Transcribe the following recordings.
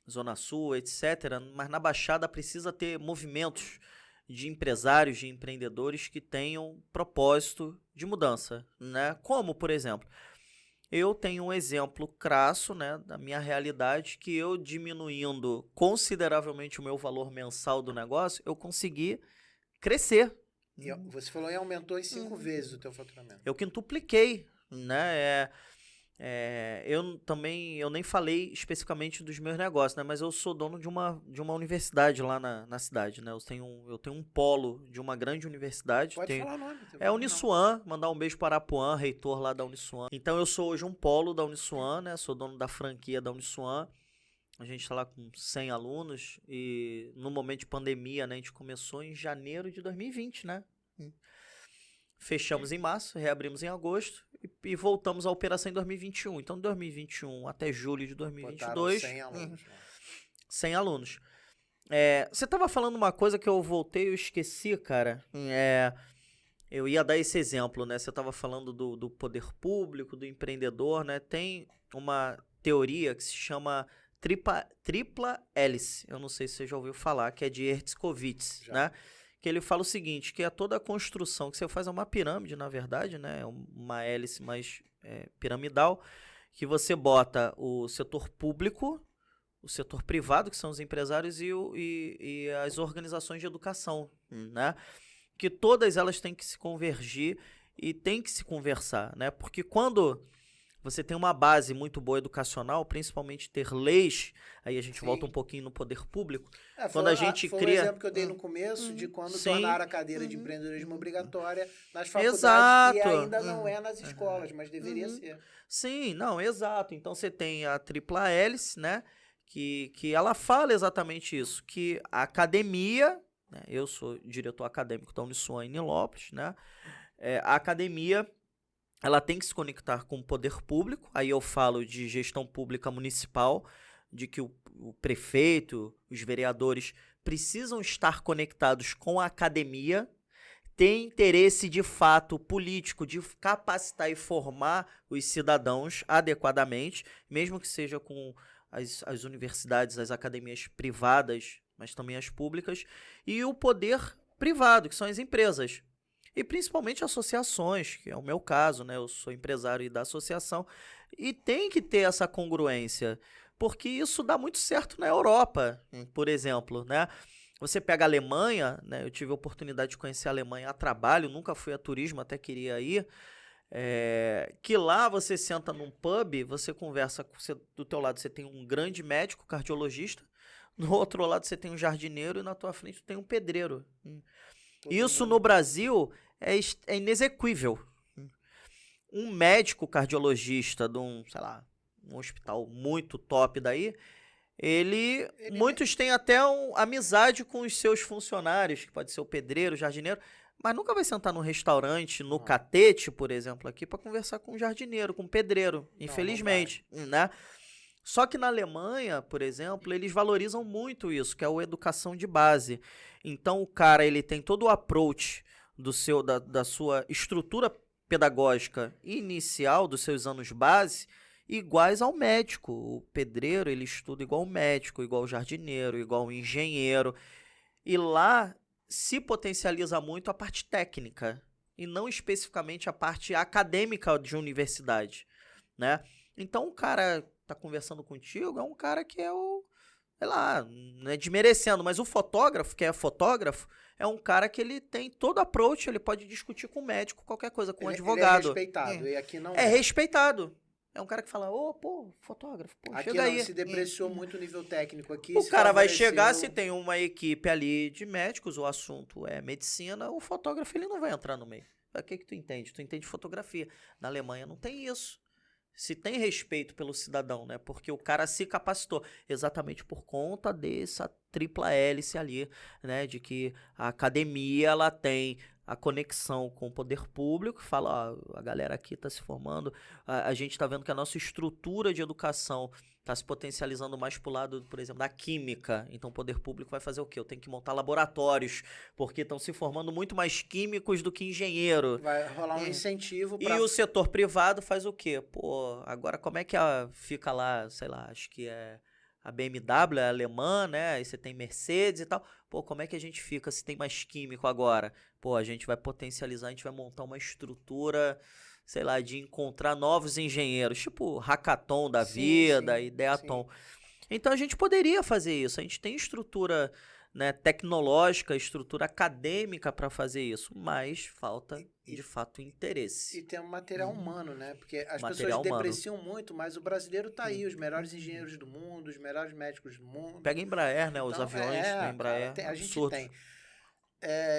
Zona Sul, etc., mas na Baixada precisa ter movimentos de empresários, de empreendedores que tenham propósito de mudança, né? Como, por exemplo, eu tenho um exemplo crasso, né, da minha realidade, que eu diminuindo consideravelmente o meu valor mensal do negócio, eu consegui crescer. E você falou que aumentou em 5 vezes o teu faturamento. Eu quintupliquei, né? Eu nem falei especificamente dos meus negócios, né? Mas eu sou dono de uma universidade lá na cidade, né? Eu tenho um polo de uma grande universidade. Pode falar o nome. É a Uniswan, mandar um beijo para Arapuã, reitor lá da Uniswan. Então eu sou hoje um polo da Uniswan, né? Sou dono da franquia da Uniswan. A gente está lá com 100 alunos e no momento de pandemia, né? A gente começou em janeiro de 2020, né? Fechamos em março, reabrimos em agosto e voltamos à operação em 2021. Então, de 2021 até julho de 2022... Botaram 100 alunos. 100 alunos. Você estava falando uma coisa que eu voltei e eu esqueci, cara. Eu ia dar esse exemplo, né? Você estava falando do poder público, do empreendedor, né? Tem uma teoria que se chama tripla hélice. Eu não sei se você já ouviu falar, que é de Hertzkovitz, né? Que ele fala o seguinte, que toda a construção que você faz é uma pirâmide, na verdade, né? É uma hélice mais piramidal, que você bota o setor público, o setor privado, que são os empresários, e as organizações de educação, né? Que todas elas têm que se convergir e têm que se conversar, né? Porque quando você tem uma base muito boa educacional, principalmente ter leis, aí a gente volta um pouquinho no poder público. Quando a gente foi cria... o exemplo que eu dei no começo de quando tornaram a cadeira de empreendedorismo obrigatória nas faculdades. Exato. E ainda não é nas escolas, mas deveria ser. Sim, não, exato. Então você tem a tripla hélice, né? Que ela fala exatamente isso, que a academia, né, eu sou diretor acadêmico da Uniswan em Nilópolis, né? A academia, ela tem que se conectar com o poder público, aí eu falo de gestão pública municipal, de que o prefeito, os vereadores precisam estar conectados com a academia, ter interesse de fato político, de capacitar e formar os cidadãos adequadamente, mesmo que seja com as universidades, as academias privadas, mas também as públicas, e o poder privado, que são as empresas. E principalmente associações, que é o meu caso, né? Eu sou empresário da associação, e tem que ter essa congruência, porque isso dá muito certo na Europa, por exemplo, né? Você pega a Alemanha, né? Eu tive a oportunidade de conhecer a Alemanha a trabalho, nunca fui a turismo, até queria ir. Que lá você senta num pub, você conversa, do teu lado você tem um grande médico, cardiologista, no outro lado você tem um jardineiro e na tua frente tem um pedreiro. Isso no Brasil é inexequível. Um médico cardiologista de um, sei lá, um hospital muito top daí, muitos têm até amizade com os seus funcionários, que pode ser o pedreiro, o jardineiro, mas nunca vai sentar num restaurante, no Catete, por exemplo, aqui, para conversar com um jardineiro, com um pedreiro, infelizmente, né? Só que na Alemanha, por exemplo, eles valorizam muito isso, que é a educação de base. Então o cara, ele tem todo o approach da sua estrutura pedagógica inicial, dos seus anos base, iguais ao médico. O pedreiro, ele estuda igual o médico, igual o jardineiro, igual o engenheiro. E lá se potencializa muito a parte técnica e não especificamente a parte acadêmica de universidade, né? Então o cara tá conversando contigo é um cara que sei lá, não é desmerecendo, mas o fotógrafo, que é fotógrafo, é um cara que ele tem todo approach, ele pode discutir com o médico, qualquer coisa, com o advogado. Ele é respeitado, e aqui não é. É respeitado. É um cara que fala, fotógrafo, aqui chega aí. Se depreciou muito o nível técnico aqui. O cara vai chegar, se tem uma equipe ali de médicos, o assunto é medicina, o fotógrafo ele não vai entrar no meio. O que tu entende? Tu entende fotografia. Na Alemanha não tem isso. Se tem respeito pelo cidadão, né? Porque o cara se capacitou exatamente por conta dessa tripla hélice ali, né? De que a academia, ela tem a conexão com o poder público, fala, ó, a galera aqui está se formando, a gente está vendo que a nossa estrutura de educação está se potencializando mais para o lado, por exemplo, da química. Então o poder público vai fazer o quê? Eu tenho que montar laboratórios, porque estão se formando muito mais químicos do que engenheiro. Vai rolar um incentivo para... E o setor privado faz o quê? Agora como é que fica lá, sei lá, acho que é a BMW é alemã, né? Aí você tem Mercedes e tal. Pô, como é que a gente fica se tem mais químico agora? Pô, a gente vai potencializar, a gente vai montar uma estrutura, sei lá, de encontrar novos engenheiros, tipo Hackathon da vida, Ideathon. Então a gente poderia fazer isso. A gente tem estrutura, né, tecnológica, estrutura acadêmica para fazer isso, mas falta de fato interesse. E tem um material humano, né? Porque as pessoas depreciam muito, mas o brasileiro tá aí, os melhores engenheiros do mundo, os melhores médicos do mundo. Pega Embraer, né? Os aviões da Embraer. Cara, a gente tem.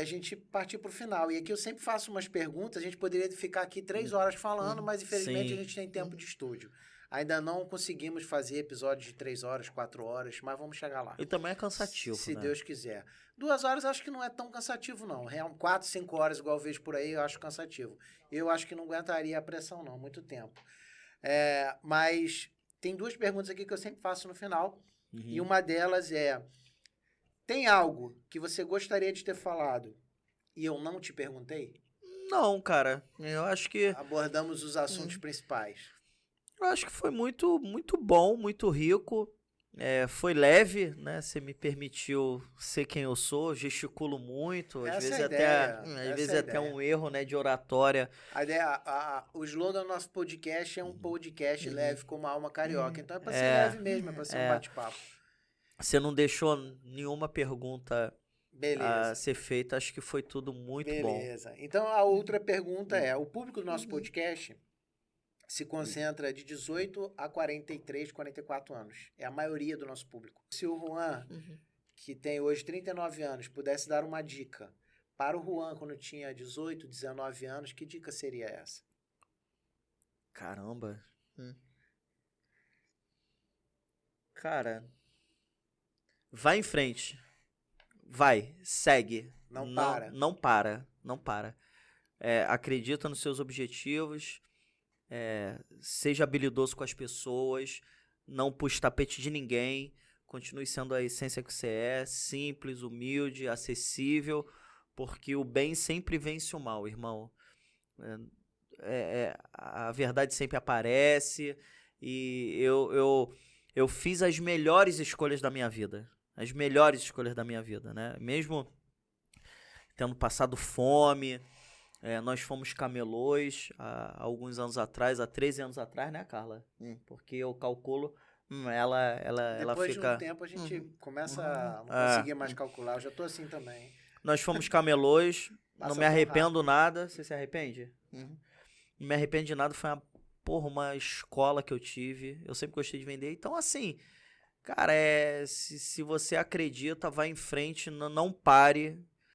A gente partir para o final. E aqui eu sempre faço umas perguntas. A gente poderia ficar aqui 3 horas falando, mas infelizmente a gente tem tempo de estúdio. Ainda não conseguimos fazer episódios de 3 horas, 4 horas, mas vamos chegar lá. E também é cansativo, se Deus quiser. 2 horas acho que não é tão cansativo, não. 4, 5 horas, igual eu vejo por aí, eu acho cansativo. Eu acho que não aguentaria a pressão, não. Muito tempo. Mas tem 2 perguntas aqui que eu sempre faço no final. E uma delas é... Tem algo que você gostaria de ter falado e eu não te perguntei? Não, cara. Eu acho que... Abordamos os assuntos principais. Eu acho que foi muito, muito bom, muito rico. Foi leve, né? Você me permitiu ser quem eu sou, gesticulo muito. Às vezes até um erro, né, de oratória. O slogan do nosso podcast é um podcast leve como a alma carioca. Então é pra ser leve mesmo, é pra ser um bate-papo. Você não deixou nenhuma pergunta a ser feita, acho que foi tudo muito bom. Beleza. Então a outra pergunta é, o público do nosso podcast se concentra de 18 a 43, 44 anos. É a maioria do nosso público. Se o Juan, que tem hoje 39 anos, pudesse dar uma dica para o Juan quando tinha 18, 19 anos, que dica seria essa? Caramba. Cara... Vai em frente. Vai. Segue. Não para. Não para. Acredita nos seus objetivos. Seja habilidoso com as pessoas. Não puxe tapete de ninguém. Continue sendo a essência que você é. Simples, humilde, acessível. Porque o bem sempre vence o mal, irmão. A verdade sempre aparece. E eu fiz as melhores escolhas da minha vida. As melhores escolhas da minha vida, né? Mesmo tendo passado fome, nós fomos camelôs há alguns anos atrás, há 13 anos atrás, né, Carla? Porque eu calculo, ela fica... Depois de um tempo a gente começa a não conseguir mais calcular, eu já tô assim também. Nós fomos camelôs, não me arrependo nada. Você se arrepende? Não me arrependo de nada, foi uma escola que eu tive, eu sempre gostei de vender, então assim... Cara, se você acredita, vai em frente, não pare,